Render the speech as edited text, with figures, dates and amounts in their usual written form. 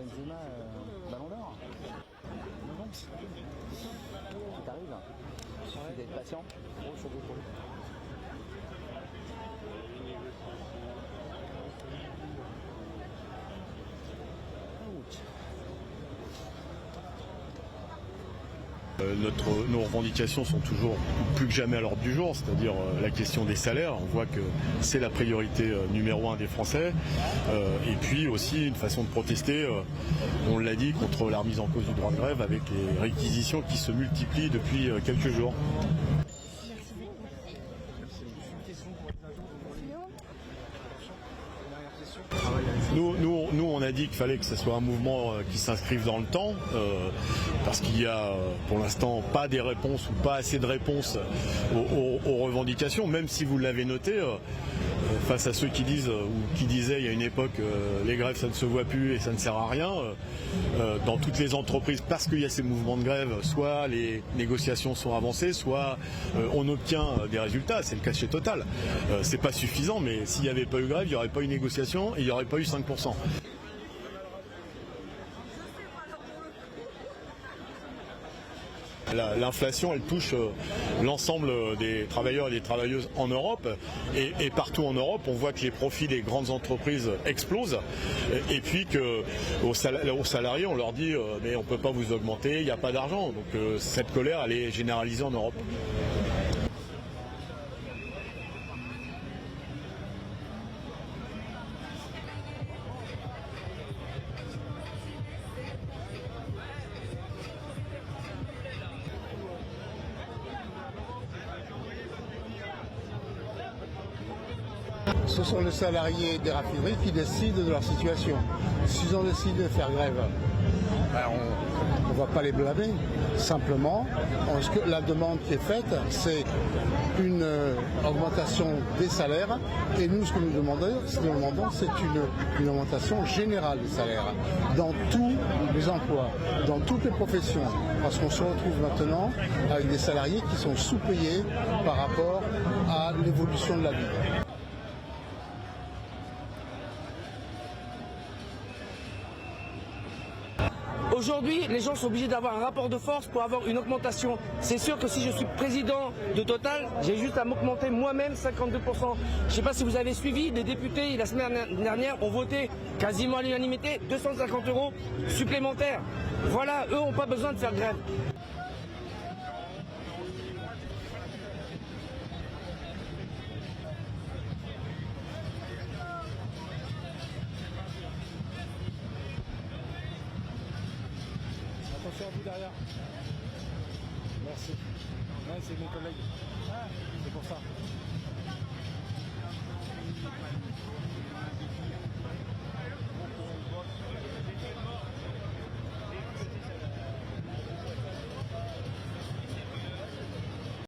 Benzema, Ballon d'Or. Non, c'est t'arrive. Il faut être patient. Oh, chaud pour lui. Nos revendications sont toujours plus que jamais à l'ordre du jour, c'est-à-dire la question des salaires. On voit que c'est la priorité numéro 1 des Français. Et puis aussi une façon de protester, on l'a dit, contre la remise en cause du droit de grève avec les réquisitions qui se multiplient depuis quelques jours. Nous, on a dit qu'il fallait que ce soit un mouvement qui s'inscrive dans le temps, parce qu'il y a pour l'instant pas des réponses ou pas assez de réponses aux revendications, même si vous l'avez noté, face à ceux qui disent ou qui disaient il y a une époque les grèves ça ne se voit plus et ça ne sert à rien, dans toutes les entreprises, parce qu'il y a ces mouvements de grève, soit les négociations sont avancées, soit on obtient des résultats. C'est le cas chez Total. C'est pas suffisant, mais s'il n'y avait pas eu grève, il n'y aurait pas eu négociation et il n'y aurait pas eu 5%. L'inflation, elle touche l'ensemble des travailleurs et des travailleuses en Europe, et partout en Europe, on voit que les profits des grandes entreprises explosent, et puis qu'aux salariés, on leur dit mais on ne peut pas vous augmenter, il n'y a pas d'argent. Donc cette colère, elle est généralisée en Europe. Ce sont les salariés des raffineries qui décident de leur situation. S'ils ont décidé de faire grève, on ne va pas les blâmer. Simplement, la demande qui est faite, c'est une augmentation des salaires. Et nous, ce que nous demandons, c'est une augmentation générale des salaires dans tous les emplois, dans toutes les professions. Parce qu'on se retrouve maintenant avec des salariés qui sont sous-payés par rapport à l'évolution de la vie. Aujourd'hui, les gens sont obligés d'avoir un rapport de force pour avoir une augmentation. C'est sûr que si je suis président de Total, j'ai juste à m'augmenter moi-même 52%. Je ne sais pas si vous avez suivi, les députés la semaine dernière ont voté quasiment à l'unanimité 250 € supplémentaires. Voilà, eux n'ont pas besoin de faire grève. Attention à vous derrière. Merci. Ouais, c'est mon collègue. C'est pour ça.